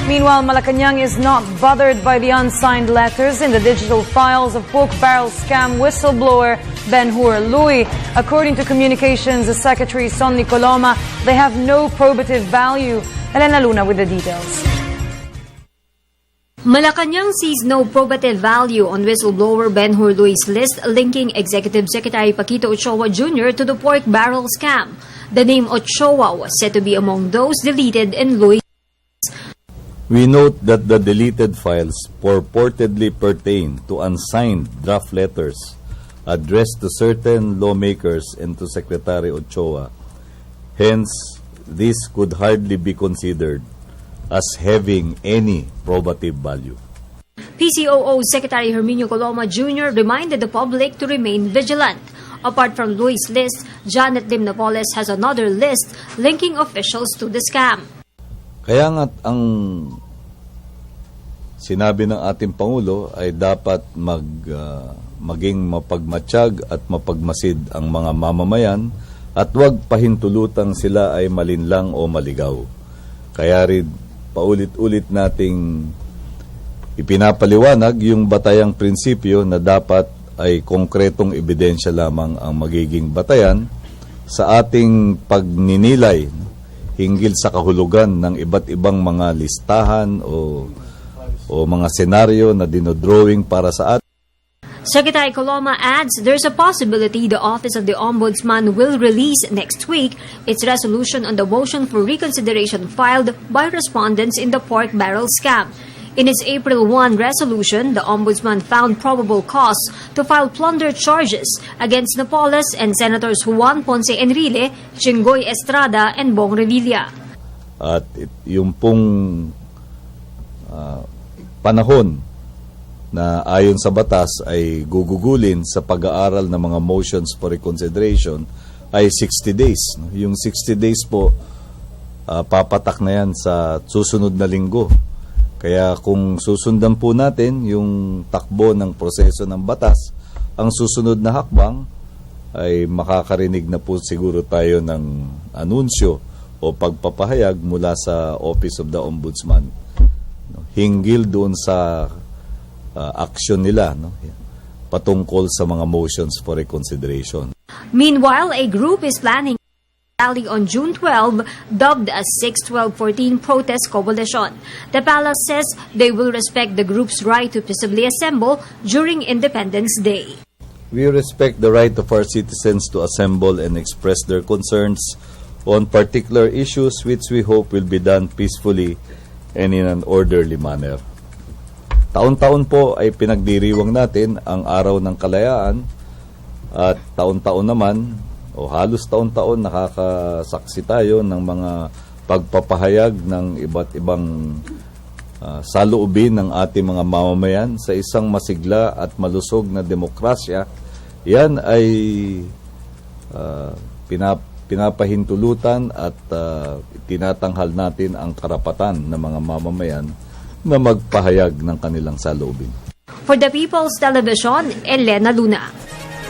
Meanwhile, Malacanang is not bothered by the unsigned letters in the digital files of pork barrel scam whistleblower Ben-Hur Louie. According to Communications Secretary Sonny Coloma, they have no probative value. Elena Luna with the details. Malacanang sees no probative value on whistleblower Ben-Hur Louie's list linking Executive Secretary Paquito Ochoa Jr. to the pork barrel scam. The name Ochoa was said to be among those deleted in Louie's. We note that the deleted files purportedly pertain to unsigned draft letters addressed to certain lawmakers and to Secretary Ochoa. Hence, this could hardly be considered as having any probative value. PCOO Secretary Herminio Coloma Jr. reminded the public to remain vigilant. Apart from Louie's list, Janet Lim Napoles has another list linking officials to the scam. Kaya nga't ang sinabi ng ating Pangulo ay dapat maging mapagmatsyag at mapagmasid ang mga mamamayan at huwag pahintulutang sila ay malinlang o maligaw. Kaya rin paulit-ulit nating ipinapaliwanag yung batayang prinsipyo na dapat ay konkretong ebidensya lamang ang magiging batayan sa ating pagninilay hinggil sa kahulugan ng iba't ibang mga listahan o mga senaryo na dinodrawing para sa atin. Secretary Coloma adds there's a possibility the Office of the Ombudsman will release next week its resolution on the motion for reconsideration filed by respondents in the pork barrel scam. In its April 1 resolution, the Ombudsman found probable cause to file plunder charges against Napoles and Senators Juan Ponce Enrile, Chingoy Estrada, and Bong Revilla. At yung pong panahon na ayon sa batas ay gugugulin sa pag-aaral ng mga motions for reconsideration ay 60 days. Yung 60 days po, papatak na yan sa susunod na linggo. Kaya kung susundan po natin yung takbo ng proseso ng batas, ang susunod na hakbang ay makakarinig na po siguro tayo ng anunsyo o pagpapahayag mula sa Office of the Ombudsman hinggil doon sa aksyon nila patungkol sa mga motions for reconsideration. Meanwhile, a group is planning rally on June 12, dubbed as 6-12-14 Protest Coalition. The palace says they will respect the group's right to peaceably assemble during Independence Day. We respect the right of our citizens to assemble and express their concerns on particular issues which we hope will be done peacefully and in an orderly manner. Taon-taon po ay pinagdiriwang natin ang Araw ng Kalayaan at taon-taon naman o halos taon-taon nakakasaksi tayo ng mga pagpapahayag ng iba't ibang saloobin ng ating mga mamamayan sa isang masigla at malusog na demokrasya. Yan ay pinapahintulutan at tinatanghal natin ang karapatan ng mga mamamayan na magpahayag ng kanilang saloobin. For the People's Television, Elena Luna.